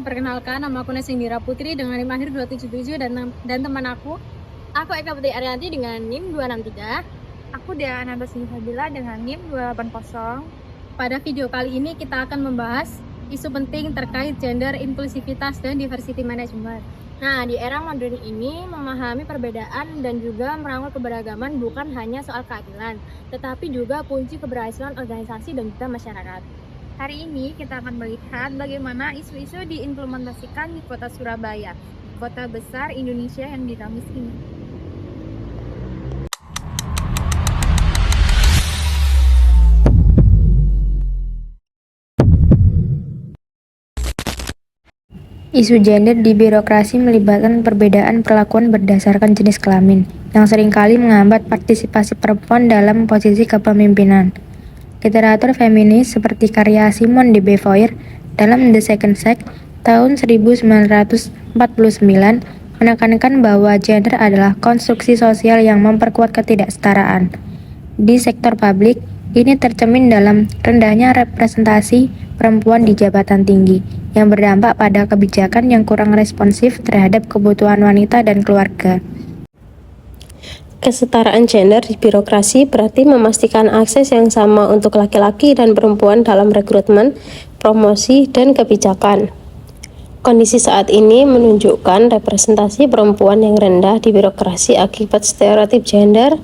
Perkenalkan, nama aku Nasindira Putri dengan NIM akhir 277 dan teman aku Eka Putri Arianti dengan NIM 263. Aku Dea Anantasini Fabila dengan NIM 280. Pada video kali ini kita akan membahas isu penting terkait gender, inklusivitas, dan diversity management. Nah, di era modern ini memahami perbedaan dan juga merangkul keberagaman bukan hanya soal keadilan, tetapi juga kunci keberhasilan organisasi dan juga masyarakat. Hari ini kita akan melihat bagaimana isu-isu diimplementasikan di kota Surabaya, kota besar Indonesia yang dinamis ini. Isu gender di birokrasi melibatkan perbedaan perlakuan berdasarkan jenis kelamin, yang seringkali menghambat partisipasi perempuan dalam posisi kepemimpinan. Literatur feminis seperti karya Simone de Beauvoir dalam The Second Sex tahun 1949 menekankan bahwa gender adalah konstruksi sosial yang memperkuat ketidaksetaraan. Di sektor publik, ini tercermin dalam rendahnya representasi perempuan di jabatan tinggi, yang berdampak pada kebijakan yang kurang responsif terhadap kebutuhan wanita dan keluarga. Kesetaraan gender di birokrasi berarti memastikan akses yang sama untuk laki-laki dan perempuan dalam rekrutmen, promosi, dan kebijakan. Kondisi saat ini menunjukkan representasi perempuan yang rendah di birokrasi akibat stereotip gender,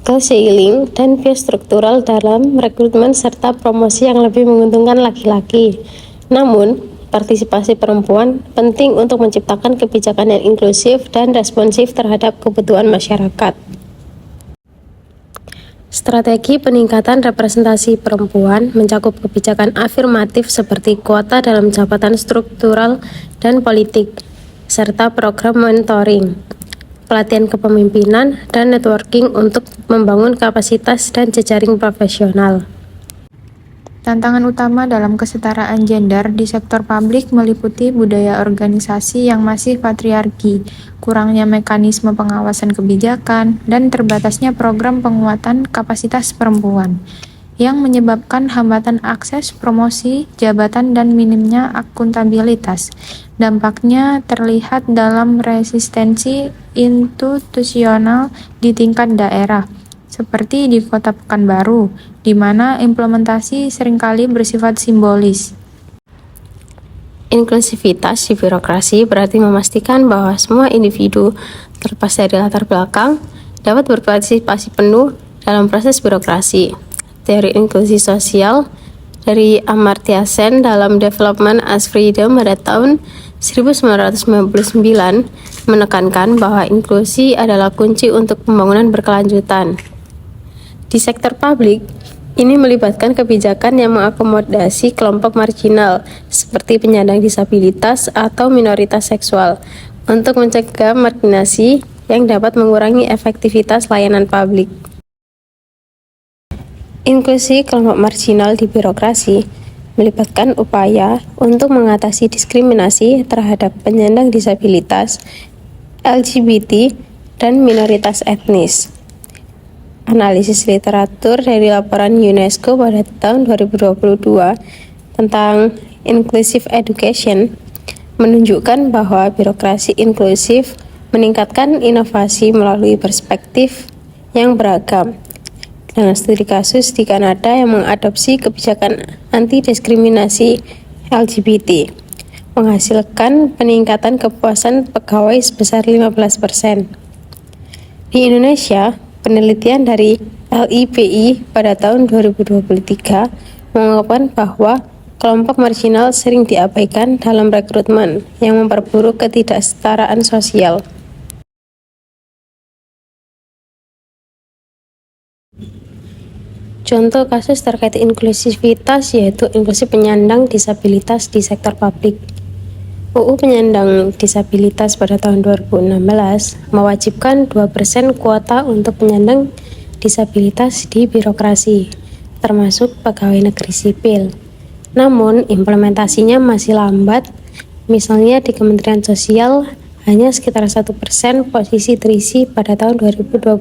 class ceiling, dan bias struktural dalam rekrutmen serta promosi yang lebih menguntungkan laki-laki. Namun, partisipasi perempuan penting untuk menciptakan kebijakan yang inklusif dan responsif terhadap kebutuhan masyarakat. Strategi peningkatan representasi perempuan mencakup kebijakan afirmatif seperti kuota dalam jabatan struktural dan politik, serta program mentoring, pelatihan kepemimpinan, dan networking untuk membangun kapasitas dan jejaring profesional. Tantangan utama dalam kesetaraan gender di sektor publik meliputi budaya organisasi yang masih patriarki, kurangnya mekanisme pengawasan kebijakan, dan terbatasnya program penguatan kapasitas perempuan, yang menyebabkan hambatan akses promosi jabatan dan minimnya akuntabilitas. Dampaknya terlihat dalam resistensi institusional di tingkat daerah, seperti di Kota Pekanbaru, di mana implementasi seringkali bersifat simbolis. Inklusivitas di birokrasi berarti memastikan bahwa semua individu, terlepas dari latar belakang, dapat berpartisipasi penuh dalam proses birokrasi. Teori inklusi sosial dari Amartya Sen dalam Development as Freedom pada tahun 1999 menekankan bahwa inklusi adalah kunci untuk pembangunan berkelanjutan. Di sektor publik, ini melibatkan kebijakan yang mengakomodasi kelompok marginal seperti penyandang disabilitas atau minoritas seksual untuk mencegah marginasi yang dapat mengurangi efektivitas layanan publik. Inklusi kelompok marginal di birokrasi melibatkan upaya untuk mengatasi diskriminasi terhadap penyandang disabilitas, LGBT, dan minoritas etnis. Analisis literatur dari laporan UNESCO pada tahun 2022 tentang Inclusive Education menunjukkan bahwa birokrasi inklusif meningkatkan inovasi melalui perspektif yang beragam. Dengan studi kasus di Kanada yang mengadopsi kebijakan anti-diskriminasi LGBT, menghasilkan peningkatan kepuasan pegawai sebesar 15%. Di Indonesia, penelitian dari LIPI pada tahun 2023 mengungkapkan bahwa kelompok marginal sering diabaikan dalam rekrutmen yang memperburuk ketidaksetaraan sosial. Contoh kasus terkait inklusivitas yaitu inklusi penyandang disabilitas di sektor publik. UU Penyandang Disabilitas pada tahun 2016 mewajibkan 2% kuota untuk penyandang disabilitas di birokrasi, termasuk pegawai negeri sipil. Namun, implementasinya masih lambat, misalnya di Kementerian Sosial hanya sekitar 1% posisi terisi pada tahun 2021.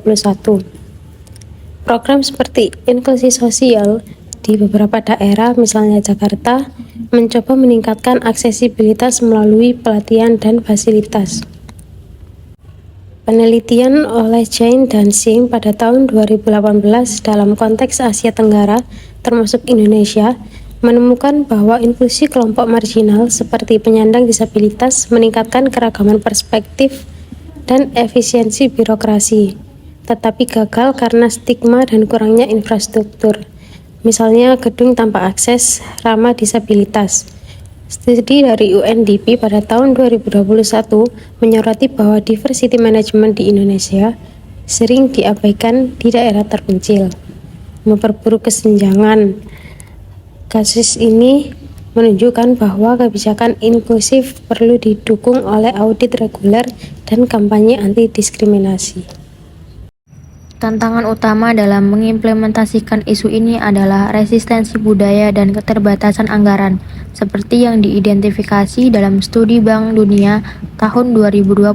Program seperti inklusi sosial di beberapa daerah, misalnya Jakarta, mencoba meningkatkan aksesibilitas melalui pelatihan dan fasilitas. Penelitian oleh Jane dan Singh pada tahun 2018 dalam konteks Asia Tenggara, termasuk Indonesia, menemukan bahwa inklusi kelompok marginal seperti penyandang disabilitas meningkatkan keragaman perspektif dan efisiensi birokrasi, tetapi gagal karena stigma dan kurangnya infrastruktur, misalnya gedung tanpa akses ramah disabilitas. Studi dari UNDP pada tahun 2021 menyoroti bahwa diversity management di Indonesia sering diabaikan di daerah terpencil, memperburuk kesenjangan. Kasus ini menunjukkan bahwa kebijakan inklusif perlu didukung oleh audit reguler dan kampanye anti-diskriminasi. Tantangan utama dalam mengimplementasikan isu ini adalah resistensi budaya dan keterbatasan anggaran, seperti yang diidentifikasi dalam studi Bank Dunia tahun 2022.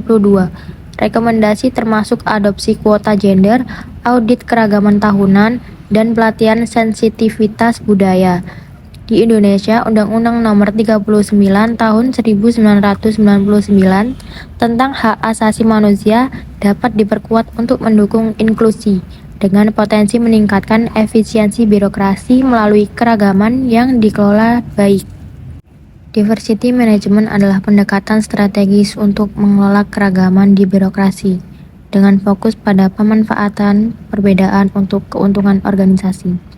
Rekomendasi termasuk adopsi kuota gender, audit keragaman tahunan, dan pelatihan sensitivitas budaya. Di Indonesia, Undang-Undang Nomor 39 Tahun 1999 tentang Hak Asasi Manusia dapat diperkuat untuk mendukung inklusi dengan potensi meningkatkan efisiensi birokrasi melalui keragaman yang dikelola baik. Diversity management adalah pendekatan strategis untuk mengelola keragaman di birokrasi dengan fokus pada pemanfaatan perbedaan untuk keuntungan organisasi.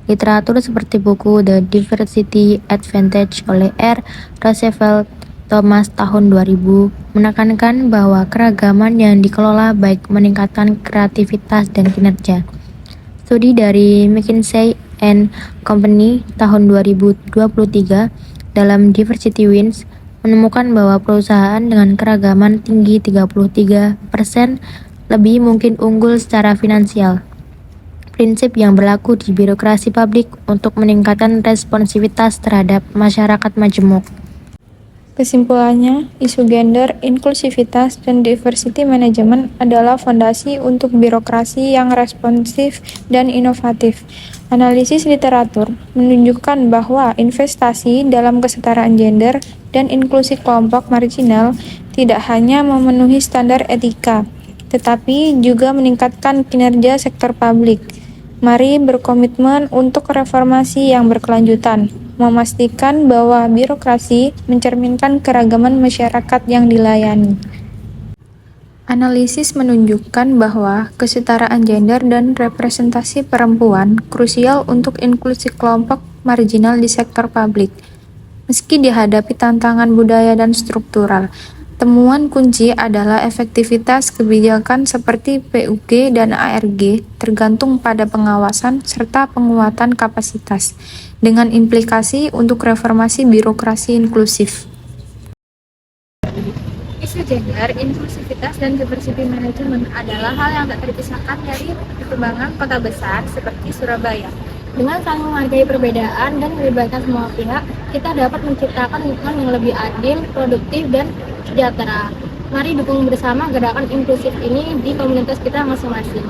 Literatur seperti buku The Diversity Advantage oleh R. Roosevelt Thomas tahun 2000 menekankan bahwa keragaman yang dikelola baik meningkatkan kreativitas dan kinerja. Studi dari McKinsey & Company tahun 2023 dalam Diversity Wins menemukan bahwa perusahaan dengan keragaman tinggi 33% lebih mungkin unggul secara finansial. Prinsip yang berlaku di birokrasi publik untuk meningkatkan responsivitas terhadap masyarakat majemuk. Kesimpulannya, isu gender, inklusivitas, dan diversity management adalah fondasi untuk birokrasi yang responsif dan inovatif. Analisis literatur menunjukkan bahwa investasi dalam kesetaraan gender dan inklusi kelompok marginal tidak hanya memenuhi standar etika, tetapi juga meningkatkan kinerja sektor publik. Mari berkomitmen untuk reformasi yang berkelanjutan, memastikan bahwa birokrasi mencerminkan keragaman masyarakat yang dilayani. Analisis menunjukkan bahwa kesetaraan gender dan representasi perempuan krusial untuk inklusi kelompok marginal di sektor publik. Meski dihadapi tantangan budaya dan struktural, temuan kunci adalah efektivitas kebijakan seperti PUG dan ARG tergantung pada pengawasan serta penguatan kapasitas, dengan implikasi untuk reformasi birokrasi inklusif. Isu gender, inklusivitas, dan diversity management adalah hal yang tak terpisahkan dari perkembangan kota besar seperti Surabaya. Dengan saling menghargai perbedaan dan melibatkan semua pihak, kita dapat menciptakan lingkungan yang lebih adil, produktif, dan sejahtera. Mari dukung bersama gerakan inklusif ini di komunitas kita masing-masing.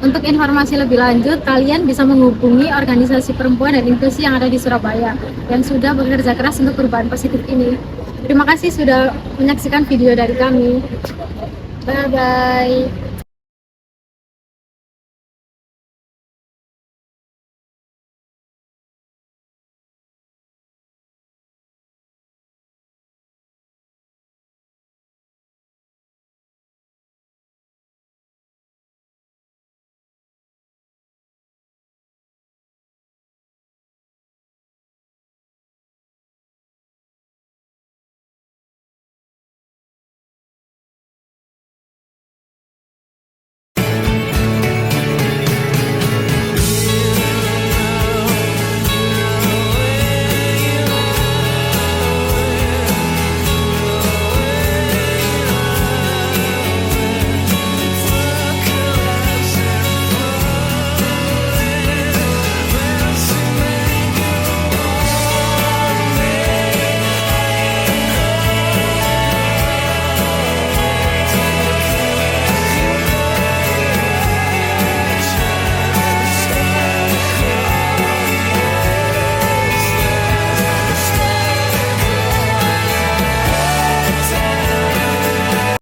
Untuk informasi lebih lanjut, kalian bisa menghubungi organisasi perempuan dan inklusi yang ada di Surabaya yang sudah bekerja keras untuk perubahan positif ini. Terima kasih sudah menyaksikan video dari kami. Bye-bye.